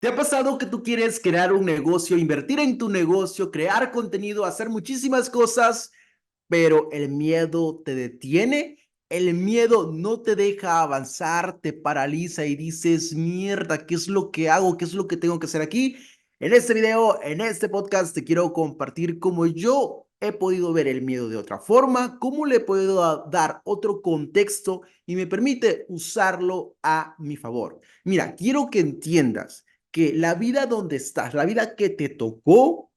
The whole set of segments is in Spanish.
¿Te ha pasado que tú quieres crear un negocio, invertir en tu negocio, crear contenido, hacer muchísimas cosas, pero el miedo te detiene? El miedo no te deja avanzar, te paraliza y dices, mierda, ¿qué es lo que hago? ¿Qué es lo que tengo que hacer aquí? En este video, en este podcast, te quiero compartir cómo yo he podido ver el miedo de otra forma, cómo le puedo dar otro contexto y me permite usarlo a mi favor. Mira, quiero que entiendas que la vida donde estás, la vida que te tocó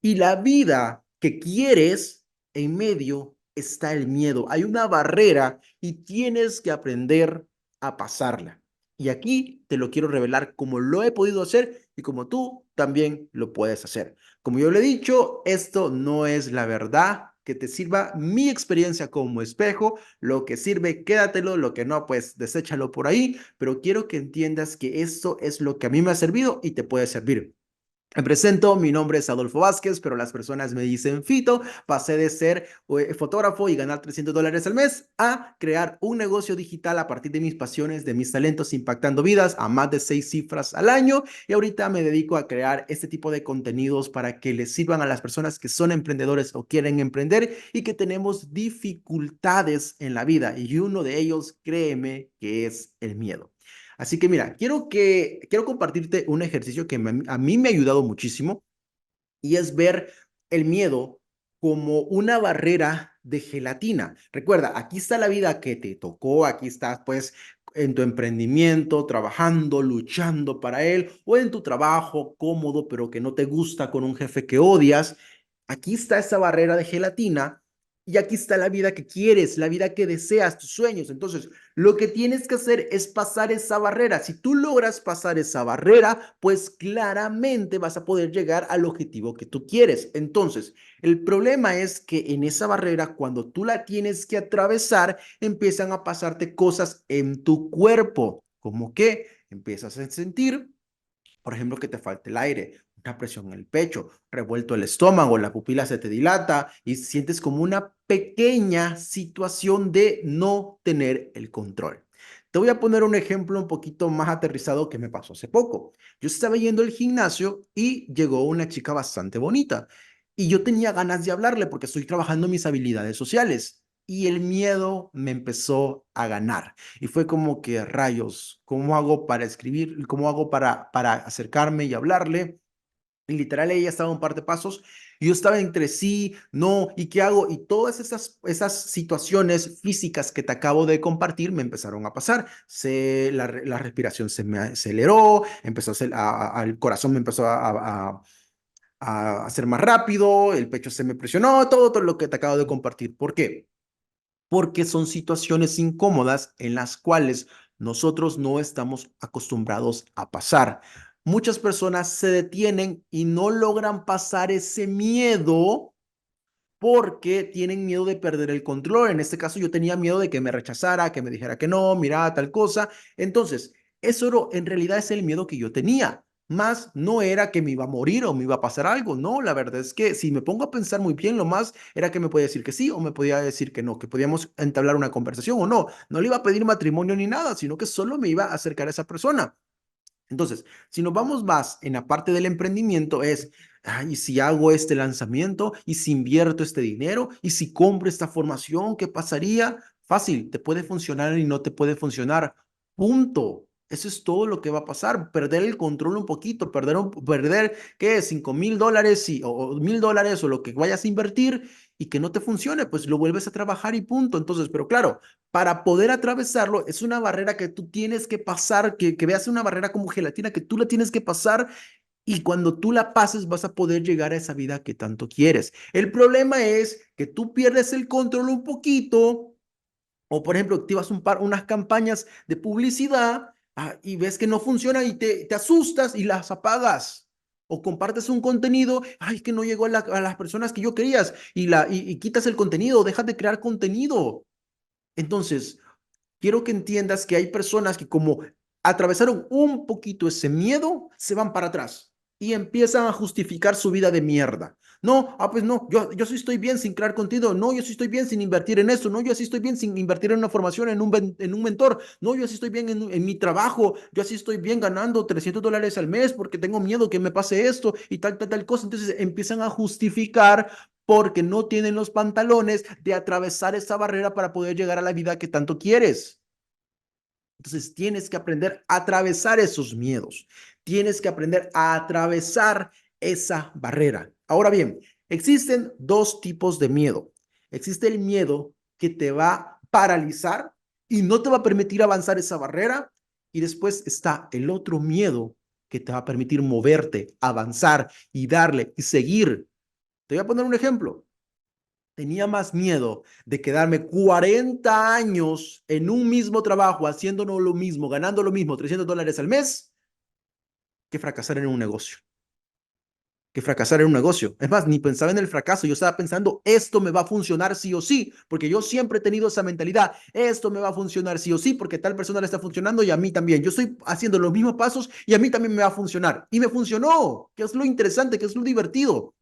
y la vida que quieres, en medio está el miedo. Hay una barrera y tienes que aprender a pasarla. Y aquí te lo quiero revelar como lo he podido hacer y como tú también lo puedes hacer. Como yo le he dicho, esto no es la verdad. Que te sirva mi experiencia como espejo. Lo que sirve, quédatelo. Lo que no, pues deséchalo por ahí. Pero quiero que entiendas que esto es lo que a mí me ha servido y te puede servir. Me presento, mi nombre es Adolfo Vázquez, pero las personas me dicen Fito. Pasé de ser fotógrafo y ganar $300 al mes a crear un negocio digital a partir de mis pasiones, de mis talentos, impactando vidas a más de 6 cifras al año. Y ahorita me dedico a crear este tipo de contenidos para que les sirvan a las personas que son emprendedores o quieren emprender y que tenemos dificultades en la vida. Y uno de ellos, créeme, que es el miedo. Así que mira, quiero compartirte un ejercicio que a mí me ha ayudado muchísimo y es ver el miedo como una barrera de gelatina. Recuerda, aquí está la vida que te tocó, aquí estás pues en tu emprendimiento, trabajando, luchando para él, o en tu trabajo cómodo, pero que no te gusta con un jefe que odias. Aquí está esa barrera de gelatina y aquí está la vida que quieres, la vida que deseas, tus sueños. Entonces, lo que tienes que hacer es pasar esa barrera. Si tú logras pasar esa barrera, pues claramente vas a poder llegar al objetivo que tú quieres. Entonces, el problema es que en esa barrera, cuando tú la tienes que atravesar, empiezan a pasarte cosas en tu cuerpo, como que empiezas a sentir, por ejemplo, que te falte el aire, una presión en el pecho, revuelto el estómago, la pupila se te dilata y sientes como una pequeña situación de no tener el control. Te voy a poner un ejemplo un poquito más aterrizado que me pasó hace poco. Yo estaba yendo al gimnasio y llegó una chica bastante bonita y yo tenía ganas de hablarle porque estoy trabajando mis habilidades sociales y el miedo me empezó a ganar. Y fue como que rayos, ¿cómo hago para escribir? ¿Cómo hago para acercarme y hablarle? Y literal ella estaba un par de pasos y yo estaba entre sí, no, ¿y qué hago? Y todas esas situaciones físicas que te acabo de compartir me empezaron a pasar. La respiración se me aceleró, empezó el corazón me empezó a hacer más rápido, el pecho se me presionó, todo lo que te acabo de compartir. ¿Por qué? Porque son situaciones incómodas en las cuales nosotros no estamos acostumbrados a pasar. Muchas personas se detienen y no logran pasar ese miedo porque tienen miedo de perder el control. En este caso yo tenía miedo de que me rechazara, que me dijera que no, mira, tal cosa. Entonces, en realidad es el miedo que yo tenía. Más no era que me iba a morir o me iba a pasar algo. No, la verdad es que si me pongo a pensar muy bien, lo más era que me podía decir que sí o me podía decir que no, que podíamos entablar una conversación o no. No le iba a pedir matrimonio ni nada, sino que solo me iba a acercar a esa persona. Entonces, si nos vamos más en la parte del emprendimiento, es, ay, ¿y si hago este lanzamiento? ¿Y si invierto este dinero? ¿Y si compro esta formación? ¿Qué pasaría? Fácil, te puede funcionar y no te puede funcionar. Punto. Eso es todo lo que va a pasar. Perder el control un poquito, perder, ¿qué? $5,000 o $1,000 o lo que vayas a invertir y que no te funcione, pues lo vuelves a trabajar y punto. Entonces, pero claro, para poder atravesarlo, es una barrera que tú tienes que pasar, que veas una barrera como gelatina, que tú la tienes que pasar y cuando tú la pases vas a poder llegar a esa vida que tanto quieres. El problema es que tú pierdes el control un poquito o, por ejemplo, activas unas campañas de publicidad y ves que no funciona y te asustas y las apagas. O compartes un contenido, ay, que no llegó a las personas que yo querías y quitas el contenido, dejas de crear contenido. Entonces, quiero que entiendas que hay personas que como atravesaron un poquito ese miedo, se van para atrás. y empiezan a justificar su vida de mierda. No, pues no, yo sí estoy bien sin crear contenido, no, yo sí estoy bien sin invertir en esto, no, yo sí estoy bien sin invertir en una formación, en un mentor, no, yo sí estoy bien en mi trabajo, yo sí estoy bien ganando $300 al mes porque tengo miedo que me pase esto y tal cosa. Entonces empiezan a justificar porque no tienen los pantalones de atravesar esa barrera para poder llegar a la vida que tanto quieres. Entonces tienes que aprender a atravesar esos miedos. Tienes que aprender a atravesar esa barrera. Ahora bien, existen dos tipos de miedo. Existe el miedo que te va a paralizar y no te va a permitir avanzar esa barrera. Y después está el otro miedo que te va a permitir moverte, avanzar y darle y seguir. Te voy a poner un ejemplo. Tenía más miedo de quedarme 40 años en un mismo trabajo, haciéndonos lo mismo, ganando lo mismo, $300 al mes, que fracasar en un negocio. Que fracasar en un negocio. Es más, ni pensaba en el fracaso, yo estaba pensando, esto me va a funcionar sí o sí, porque yo siempre he tenido esa mentalidad, esto me va a funcionar sí o sí, porque tal persona le está funcionando y a mí también. Yo estoy haciendo los mismos pasos y a mí también me va a funcionar. Y me funcionó, que es lo interesante, que es lo divertido.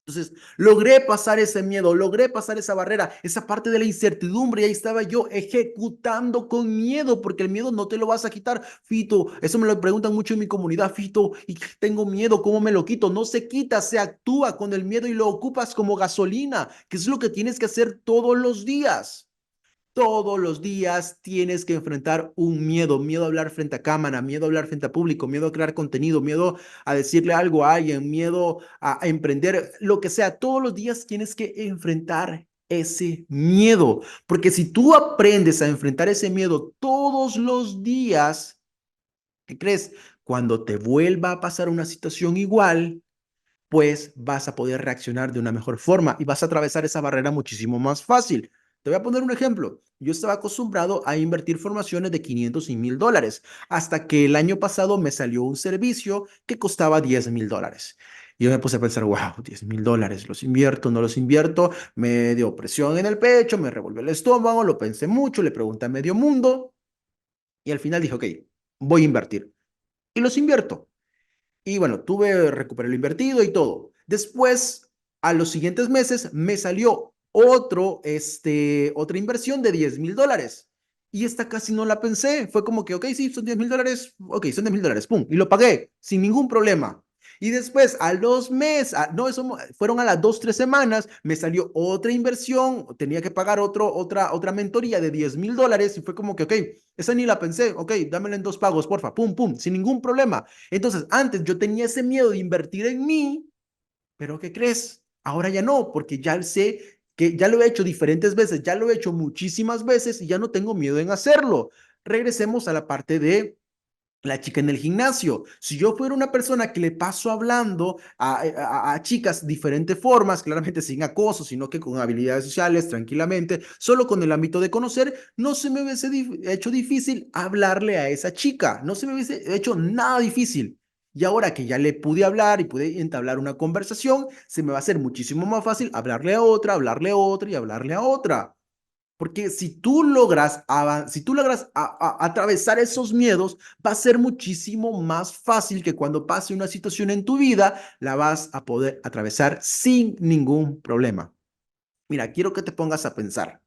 Entonces, logré pasar ese miedo, logré pasar esa barrera, esa parte de la incertidumbre, y ahí estaba yo ejecutando con miedo, porque el miedo no te lo vas a quitar, Fito. Eso me lo preguntan mucho en mi comunidad, Fito, y tengo miedo, ¿cómo me lo quito? No se quita, se actúa con el miedo y lo ocupas como gasolina, que es lo que tienes que hacer todos los días. Todos los días tienes que enfrentar un miedo, miedo a hablar frente a cámara, miedo a hablar frente a público, miedo a crear contenido, miedo a decirle algo a alguien, miedo a emprender, lo que sea. Todos los días tienes que enfrentar ese miedo, porque si tú aprendes a enfrentar ese miedo todos los días, ¿qué crees? Cuando te vuelva a pasar una situación igual, pues vas a poder reaccionar de una mejor forma y vas a atravesar esa barrera muchísimo más fácil. Te voy a poner un ejemplo. Yo estaba acostumbrado a invertir formaciones de 500 y $1000 hasta que el año pasado me salió un servicio que costaba $10,000. Y yo me puse a pensar, wow, $10,000, ¿los invierto, no los invierto? Me dio presión en el pecho, me revolvió el estómago, lo pensé mucho, le pregunté a medio mundo y al final dije, ok, voy a invertir. Y los invierto. Y bueno, recuperé lo invertido y todo. Después, a los siguientes meses, me salió otra inversión de $10,000. Y esta casi no la pensé. Fue como que, ok, sí, son $10,000. Ok, son $10,000. Pum. Y lo pagué sin ningún problema. Y después, a los meses, no, eso fueron a las 2, 3 semanas, me salió otra inversión, tenía que pagar otra mentoría de $10,000 y fue como que, ok, esa ni la pensé, ok, dámela en 2 pagos, porfa, pum, pum, sin ningún problema. Entonces, antes yo tenía ese miedo de invertir en mí, pero ¿qué crees? Ahora ya no, porque ya sé que ya lo he hecho diferentes veces, ya lo he hecho muchísimas veces y ya no tengo miedo en hacerlo. Regresemos a la parte de la chica en el gimnasio. Si yo fuera una persona que le paso hablando a chicas diferentes formas, claramente sin acoso, sino que con habilidades sociales, tranquilamente, solo con el ámbito de conocer, no se me hubiese hecho difícil hablarle a esa chica, no se me hubiese hecho nada difícil. Y ahora que ya le pude hablar y pude entablar una conversación, se me va a hacer muchísimo más fácil hablarle a otra y hablarle a otra. Porque si tú logras atravesar esos miedos, va a ser muchísimo más fácil que cuando pase una situación en tu vida, la vas a poder atravesar sin ningún problema. Mira, quiero que te pongas a pensar.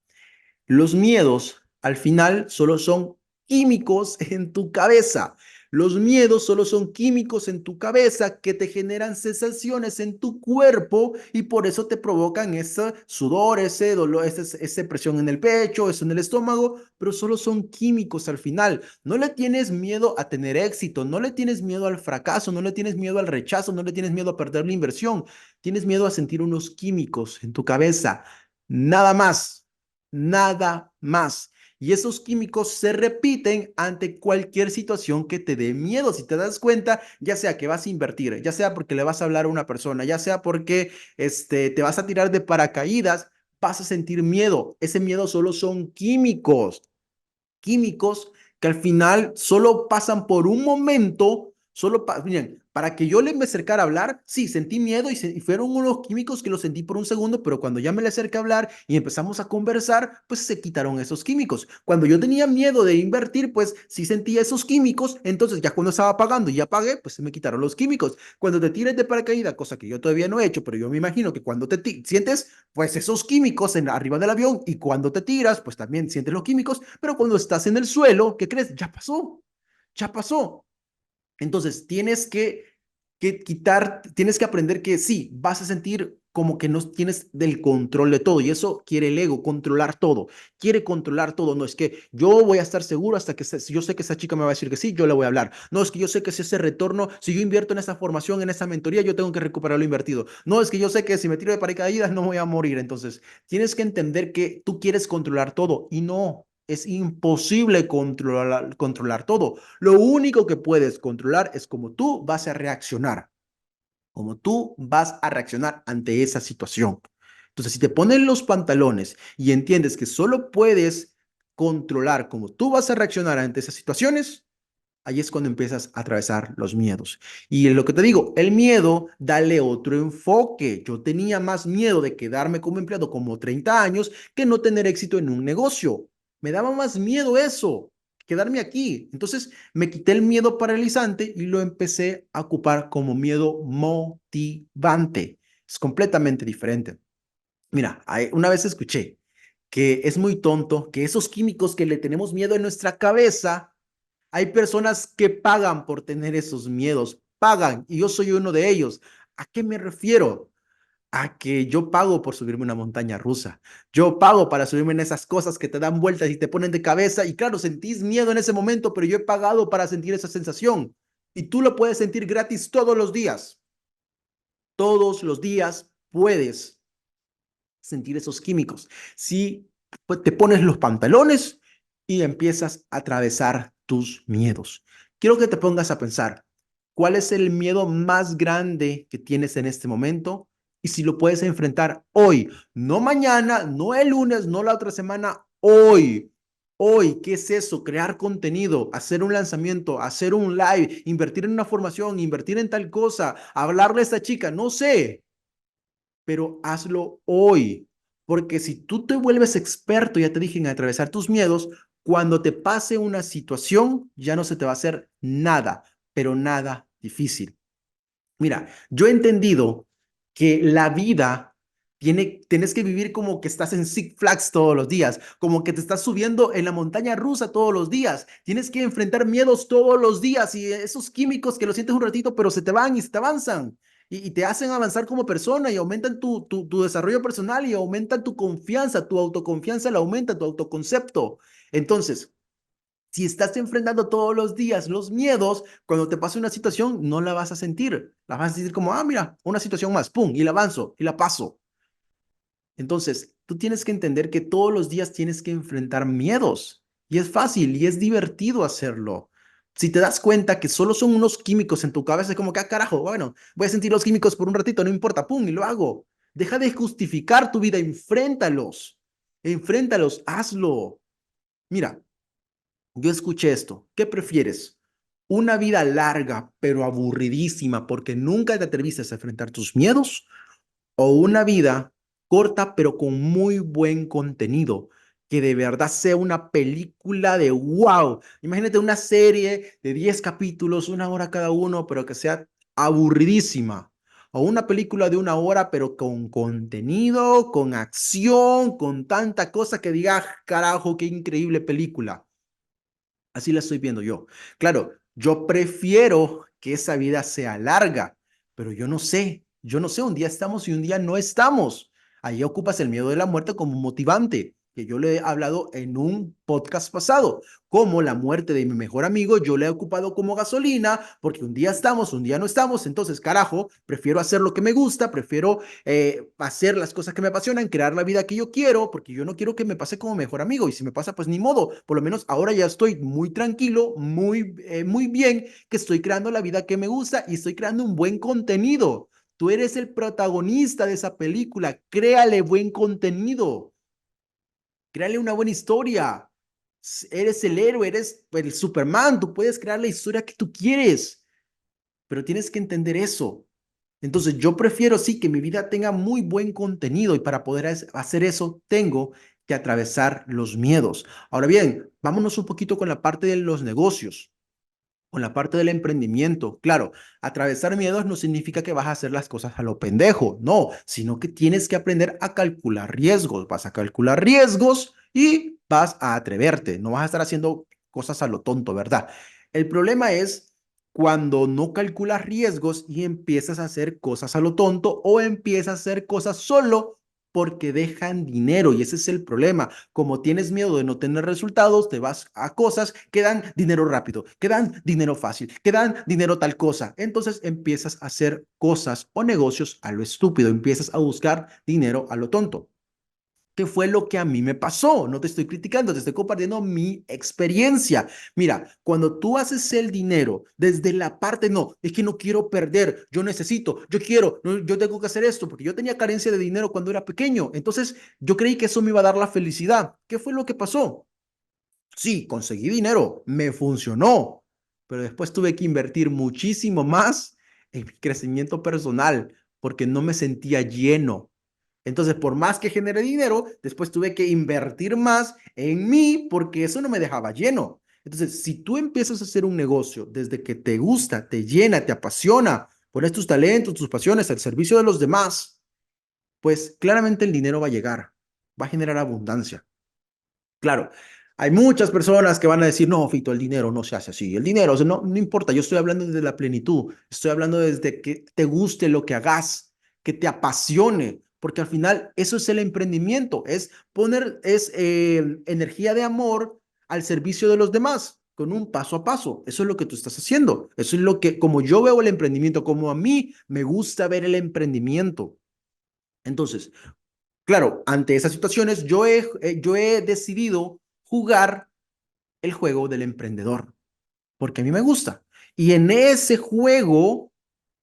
Los miedos al final solo son químicos en tu cabeza. Los miedos solo son químicos en tu cabeza que te generan sensaciones en tu cuerpo y por eso te provocan ese sudor, ese dolor, esa presión en el pecho, eso en el estómago, pero solo son químicos al final. No le tienes miedo a tener éxito, no le tienes miedo al fracaso, no le tienes miedo al rechazo, no le tienes miedo a perder la inversión, tienes miedo a sentir unos químicos en tu cabeza. Nada más. Nada más. Y esos químicos se repiten ante cualquier situación que te dé miedo. Si te das cuenta, ya sea que vas a invertir, ya sea porque le vas a hablar a una persona, ya sea porque te vas a tirar de paracaídas, vas a sentir miedo. Ese miedo solo son químicos, químicos que al final solo pasan por un momento, Miren, para que yo me acercara a hablar, sí, sentí miedo y fueron unos químicos que los sentí por un segundo, pero cuando ya me le acerqué a hablar y empezamos a conversar, pues se quitaron esos químicos. Cuando yo tenía miedo de invertir, pues sí sentía esos químicos, entonces ya cuando estaba pagando y ya pagué, pues se me quitaron los químicos. Cuando te tires de paracaídas, cosa que yo todavía no he hecho, pero yo me imagino que cuando sientes, pues esos químicos arriba del avión y cuando te tiras, pues también sientes los químicos, pero cuando estás en el suelo, ¿qué crees? Ya pasó, ya pasó. Entonces, tienes que aprender que sí, vas a sentir como que no tienes del control de todo y eso quiere el ego, controlar todo, quiere controlar todo. No es que yo voy a estar seguro hasta que yo sé que esa chica me va a decir que sí, yo le voy a hablar. No es que yo sé que si ese retorno, si yo invierto en esa formación, en esa mentoría, yo tengo que recuperar lo invertido. No es que yo sé que si me tiro de paracaídas no voy a morir. Entonces, tienes que entender que tú quieres controlar todo y no. Es imposible controlar todo. Lo único que puedes controlar es cómo tú vas a reaccionar, cómo tú vas a reaccionar ante esa situación. Entonces, si te ponen los pantalones y entiendes que solo puedes controlar cómo tú vas a reaccionar ante esas situaciones, ahí es cuando empiezas a atravesar los miedos. Y lo que te digo, el miedo, dale otro enfoque. Yo tenía más miedo de quedarme como empleado como 30 años que no tener éxito en un negocio. Me daba más miedo eso, quedarme aquí. Entonces me quité el miedo paralizante y lo empecé a ocupar como miedo motivante. Es completamente diferente. Mira, una vez escuché que es muy tonto que esos químicos que le tenemos miedo en nuestra cabeza, hay personas que pagan por tener esos miedos, pagan, y yo soy uno de ellos. ¿A qué me refiero? A que yo pago por subirme a una montaña rusa. Yo pago para subirme en esas cosas que te dan vueltas y te ponen de cabeza. Y claro, sentís miedo en ese momento, pero yo he pagado para sentir esa sensación. Y tú lo puedes sentir gratis todos los días. Todos los días puedes sentir esos químicos. Si pues, te pones los pantalones y empiezas a atravesar tus miedos. Quiero que te pongas a pensar, ¿cuál es el miedo más grande que tienes en este momento? Y si lo puedes enfrentar hoy, no mañana, no el lunes, no la otra semana, hoy. Hoy, ¿qué es eso? Crear contenido, hacer un lanzamiento, hacer un live, invertir en una formación, invertir en tal cosa, hablarle a esta chica, no sé, pero hazlo hoy. Porque si tú te vuelves experto, ya te dije, en atravesar tus miedos, cuando te pase una situación, ya no se te va a hacer nada, pero nada difícil. Mira, yo he entendido que la vida tienes que vivir como que estás en Six Flags todos los días, como que te estás subiendo en la montaña rusa todos los días. Tienes que enfrentar miedos todos los días y esos químicos que lo sientes un ratito, pero se te van y se te avanzan y te hacen avanzar como persona y aumentan tu desarrollo personal y aumentan tu confianza, tu autoconfianza la aumenta, tu autoconcepto. Entonces, si estás enfrentando todos los días los miedos, cuando te pase una situación, no la vas a sentir. La vas a sentir como, ah, mira, una situación más, pum, y la avanzo, y la paso. Entonces, tú tienes que entender que todos los días tienes que enfrentar miedos. Y es fácil y es divertido hacerlo. Si te das cuenta que solo son unos químicos en tu cabeza, es como que, ah, carajo, bueno, voy a sentir los químicos por un ratito, no importa, pum, y lo hago. Deja de justificar tu vida, enfréntalos. Enfréntalos, hazlo. Mira, yo escuché esto. ¿Qué prefieres? ¿Una vida larga pero aburridísima porque nunca te atreviste a enfrentar tus miedos? ¿O una vida corta pero con muy buen contenido? Que de verdad sea una película de wow. Imagínate una serie de 10 capítulos, 1 hora cada uno, pero que sea aburridísima. O una película de 1 hora, pero con contenido, con acción, con tanta cosa que diga, "Ah, carajo, qué increíble película". Así la estoy viendo yo. Claro, yo prefiero que esa vida sea larga, pero yo no sé, un día estamos y un día no estamos. Ahí ocupas el miedo de la muerte como motivante, que yo le he hablado en un podcast pasado, como la muerte de mi mejor amigo, yo le he ocupado como gasolina, porque un día estamos, un día no estamos, entonces, carajo, prefiero hacer lo que me gusta, prefiero hacer las cosas que me apasionan, crear la vida que yo quiero, porque yo no quiero que me pase como mejor amigo. Y si me pasa, pues ni modo. Por lo menos ahora ya estoy muy tranquilo, muy bien, que estoy creando la vida que me gusta y estoy creando un buen contenido. Tú eres el protagonista de esa película. Créale buen contenido. Créale una buena historia. Eres el héroe, eres el Superman. Tú puedes crear la historia que tú quieres. pero tienes que entender eso. Entonces, yo prefiero sí que mi vida tenga muy buen contenido y para poder hacer eso tengo que atravesar los miedos. Ahora bien, vámonos un poquito con la parte de los negocios, con la parte del emprendimiento. Claro, atravesar miedos no significa que vas a hacer las cosas a lo pendejo, no, sino que tienes que aprender a calcular riesgos. Vas a calcular riesgos y vas a atreverte. No vas a estar haciendo cosas a lo tonto, ¿verdad? El problema es cuando no calculas riesgos y empiezas a hacer cosas a lo tonto o empiezas a hacer cosas solo porque dejan dinero y ese es el problema. Como tienes miedo de no tener resultados, te vas a cosas que dan dinero rápido, que dan dinero fácil, que dan dinero tal cosa. Entonces empiezas a hacer cosas o negocios a lo estúpido, empiezas a buscar dinero a lo tonto. ¿Qué fue lo que a mí me pasó? No te estoy criticando, te estoy compartiendo mi experiencia. Mira, cuando tú haces el dinero desde la parte, no, es que no quiero perder, yo necesito, yo quiero, no, yo tengo que hacer esto, porque yo tenía carencia de dinero cuando era pequeño. Entonces, yo creí que eso me iba a dar la felicidad. ¿Qué fue lo que pasó? Sí, conseguí dinero, me funcionó, pero después tuve que invertir muchísimo más en mi crecimiento personal porque no me sentía lleno. Entonces, por más que genere dinero, después tuve que invertir más en mí porque eso no me dejaba lleno. Entonces, si tú empiezas a hacer un negocio desde que te gusta, te llena, te apasiona, pones tus talentos, tus pasiones al servicio de los demás, pues claramente el dinero va a llegar, va a generar abundancia. Claro, hay muchas personas que van a decir, no, Fito, el dinero no se hace así. El dinero, o sea, no, no importa, yo estoy hablando desde la plenitud, estoy hablando desde que te guste lo que hagas, que te apasione, porque al final eso es el emprendimiento, es poner, es energía de amor al servicio de los demás, con un paso a paso. Eso es lo que tú estás haciendo. Eso es lo que, como yo veo el emprendimiento, como a mí me gusta ver el emprendimiento. Entonces, claro, ante esas situaciones yo he decidido jugar el juego del emprendedor, porque a mí me gusta. Y en ese juego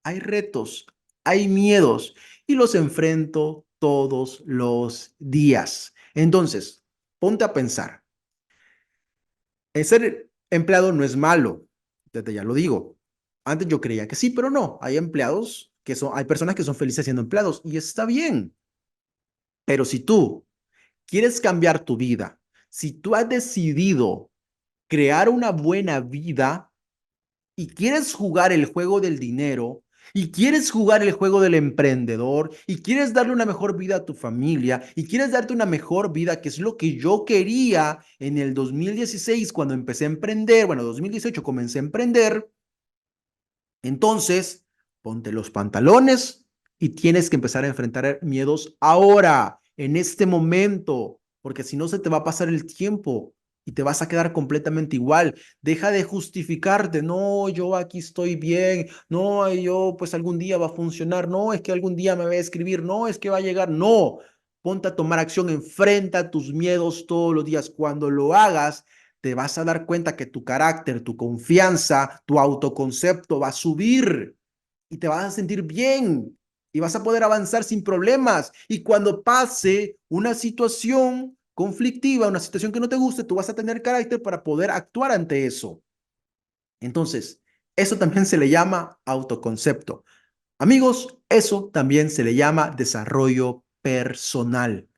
hay retos, hay miedos y los enfrento todos los días. Entonces, ponte a pensar, el ser empleado no es malo, desde ya lo digo. Antes yo creía que sí, pero no. Hay empleados que son, hay personas que son felices siendo empleados y está bien. Pero si tú quieres cambiar tu vida, si tú has decidido crear una buena vida y quieres jugar el juego del dinero y quieres jugar el juego del emprendedor y quieres darle una mejor vida a tu familia y quieres darte una mejor vida, que es lo que yo quería en el 2016 cuando empecé a emprender, bueno, 2018 comencé a emprender, entonces, ponte los pantalones y tienes que empezar a enfrentar miedos ahora, en este momento, porque si no se te va a pasar el tiempo y te vas a quedar completamente igual. Deja de justificarte, no, yo aquí estoy bien, no, yo pues algún día va a funcionar, no, es que algún día me voy a escribir, no, es que va a llegar, no. Ponte a tomar acción, enfrenta tus miedos todos los días. Cuando lo hagas, te vas a dar cuenta que tu carácter, tu confianza, tu autoconcepto va a subir y te vas a sentir bien y vas a poder avanzar sin problemas. Y cuando pase una situación conflictiva, una situación que no te guste, tú vas a tener carácter para poder actuar ante eso. Entonces, eso también se le llama autoconcepto. Amigos, eso también se le llama desarrollo personal.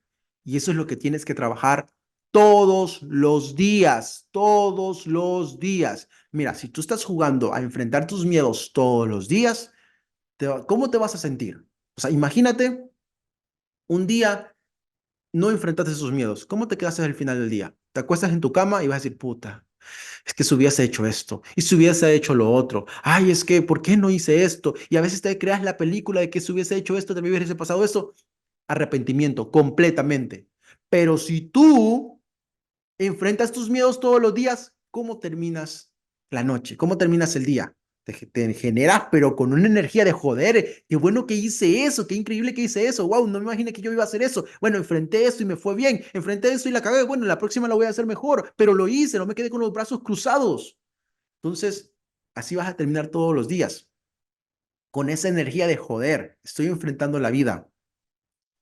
Y eso es lo que tienes que trabajar todos los días, todos los días. Mira, si tú estás jugando a enfrentar tus miedos todos los días, ¿cómo te vas a sentir? O sea, imagínate un día no enfrentaste esos miedos. ¿Cómo te quedas al final del día? Te acuestas en tu cama y vas a decir, puta, es que si hubiese hecho esto y si hubiese hecho lo otro. Ay, es que, ¿por qué no hice esto? Y a veces te creas la película de que si hubiese hecho esto, también hubiese pasado eso. Arrepentimiento, completamente. Pero si tú enfrentas tus miedos todos los días, ¿cómo terminas la noche? ¿Cómo terminas el día? Te generas, pero con una energía de joder. Qué bueno que hice eso, qué increíble que hice eso. Wow, no me imaginé que yo iba a hacer eso. Bueno, enfrenté esto y me fue bien. Enfrenté esto y la cagué. Bueno, la próxima la voy a hacer mejor, pero lo hice, no me quedé con los brazos cruzados. Entonces, así vas a terminar todos los días, con esa energía de joder. Estoy enfrentando la vida,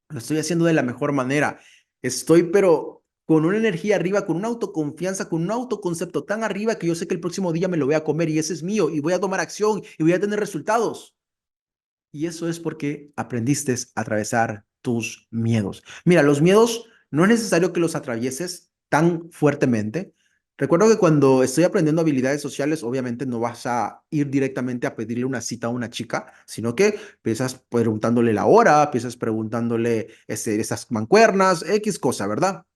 lo estoy haciendo de la mejor manera. Estoy, pero con una energía arriba, con una autoconfianza, con un autoconcepto tan arriba que yo sé que el próximo día me lo voy a comer y ese es mío y voy a tomar acción y voy a tener resultados. Y eso es porque aprendiste a atravesar tus miedos. Mira, los miedos no es necesario que los atravieses tan fuertemente. Recuerdo que cuando estoy aprendiendo habilidades sociales, obviamente no vas a ir directamente a pedirle una cita a una chica, sino que empiezas preguntándole la hora, empiezas preguntándole esas mancuernas, X cosa, ¿verdad?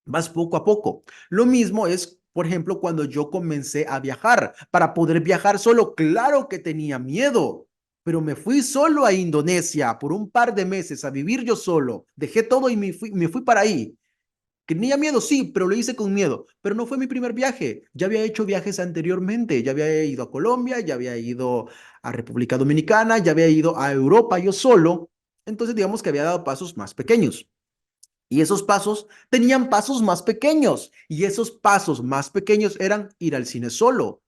Vas poco a poco. Lo mismo es, por ejemplo, cuando yo comencé a viajar. Para poder viajar solo, claro que tenía miedo, pero me fui solo a Indonesia por un par de meses a vivir yo solo. Dejé todo y me fui para ahí. Tenía miedo, sí, pero lo hice con miedo. Pero no fue mi primer viaje. Ya había hecho viajes anteriormente. Ya había ido a Colombia, ya había ido a República Dominicana, ya había ido a Europa yo solo. Entonces, digamos que había dado pasos más pequeños. Y esos pasos tenían pasos más pequeños. Y esos pasos más pequeños eran ir al cine solo,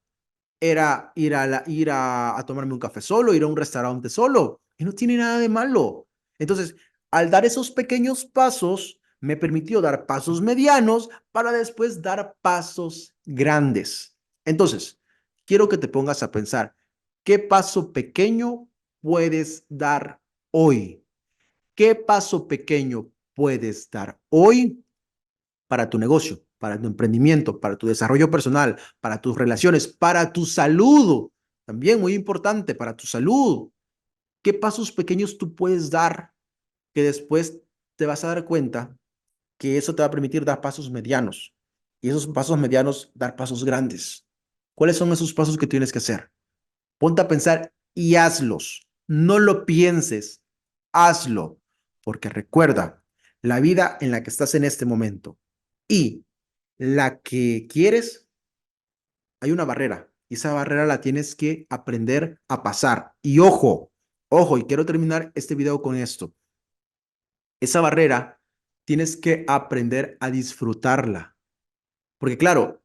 era ir a tomarme un café solo, ir a un restaurante solo. Y no tiene nada de malo. Entonces, al dar esos pequeños pasos, me permitió dar pasos medianos para después dar pasos grandes. Entonces, quiero que te pongas a pensar, ¿qué paso pequeño puedes dar hoy? ¿Qué paso pequeño puedes dar hoy para tu negocio, para tu emprendimiento, para tu desarrollo personal, para tus relaciones, para tu salud? También muy importante, para tu salud. ¿Qué pasos pequeños tú puedes dar que después te vas a dar cuenta que eso te va a permitir dar pasos medianos? Y esos pasos medianos, dar pasos grandes. ¿Cuáles son esos pasos que tienes que hacer? Ponte a pensar y hazlos. No lo pienses, hazlo. Porque recuerda, la vida en la que estás en este momento y la que quieres, hay una barrera. Y esa barrera la tienes que aprender a pasar. Y ojo, ojo, y quiero terminar este video con esto. Esa barrera tienes que aprender a disfrutarla. Porque claro,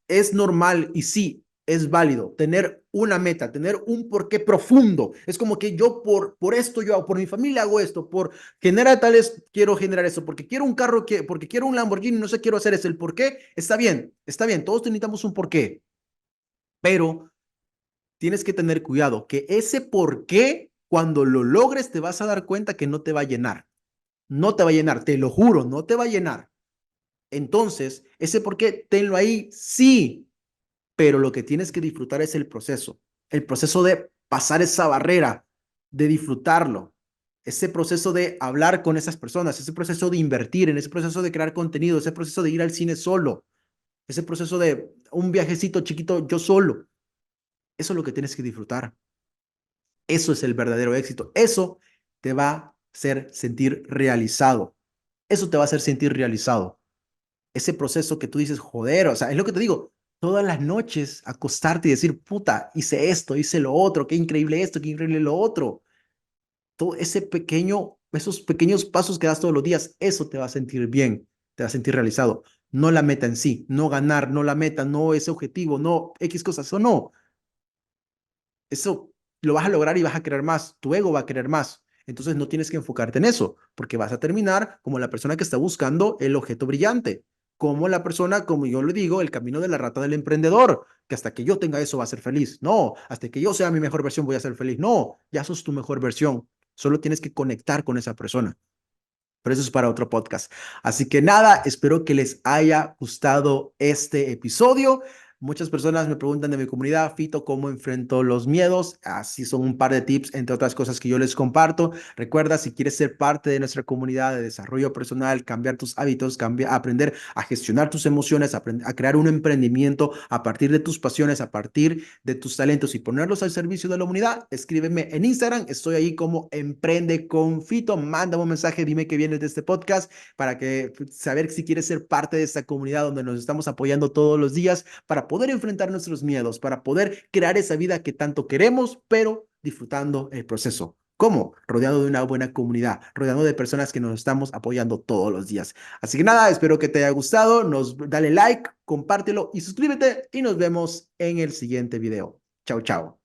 es normal y sí, es válido tener una meta, tener un porqué profundo. Es como que yo por esto yo hago, por mi familia hago esto, por generar tales, quiero generar eso, porque quiero un carro, porque quiero un Lamborghini, no sé, quiero hacer eso. El porqué está bien, todos necesitamos un porqué, pero tienes que tener cuidado, que ese porqué, cuando lo logres, te vas a dar cuenta que no te va a llenar. No te va a llenar, te lo juro, no te va a llenar. Entonces, ese porqué, tenlo ahí, sí, pero lo que tienes que disfrutar es el proceso de pasar esa barrera, de disfrutarlo, ese proceso de hablar con esas personas, ese proceso de invertir, en ese proceso de crear contenido, ese proceso de ir al cine solo, ese proceso de un viajecito chiquito yo solo. Eso es lo que tienes que disfrutar. Eso es el verdadero éxito. Eso te va a hacer sentir realizado. Eso te va a hacer sentir realizado. Ese proceso que tú dices, joder, o sea, es lo que te digo, todas las noches acostarte y decir, puta, hice esto, hice lo otro, qué increíble esto, qué increíble lo otro. Todo esos pequeños pasos que das todos los días, eso te va a sentir bien, te va a sentir realizado. No la meta en sí, no ganar, no la meta, no ese objetivo, no X cosas, eso no. Eso lo vas a lograr y vas a querer más, tu ego va a querer más. Entonces no tienes que enfocarte en eso, porque vas a terminar como la persona que está buscando el objeto brillante, como la persona, como yo le digo, el camino de la rata del emprendedor, que hasta que yo tenga eso va a ser feliz. No, hasta que yo sea mi mejor versión voy a ser feliz. No, ya sos tu mejor versión. Solo tienes que conectar con esa persona. Pero eso es para otro podcast. Así que nada, espero que les haya gustado este episodio. Muchas personas me preguntan de mi comunidad, Fito, ¿cómo enfrento los miedos? Así son un par de tips, entre otras cosas que yo les comparto. Recuerda, si quieres ser parte de nuestra comunidad de desarrollo personal, cambiar tus hábitos, aprender a gestionar tus emociones, aprender a crear un emprendimiento a partir de tus pasiones, a partir de tus talentos y ponerlos al servicio de la humanidad, escríbeme en Instagram. Estoy ahí como Emprende con Fito. Mándame un mensaje, dime que vienes de este podcast para que saber si quieres ser parte de esta comunidad donde nos estamos apoyando todos los días para poder enfrentar nuestros miedos, para poder crear esa vida que tanto queremos, pero disfrutando el proceso. ¿Cómo? Rodeado de una buena comunidad, rodeado de personas que nos estamos apoyando todos los días. Así que nada, espero que te haya gustado. Dale like, compártelo y suscríbete y nos vemos en el siguiente video. Chao, chao.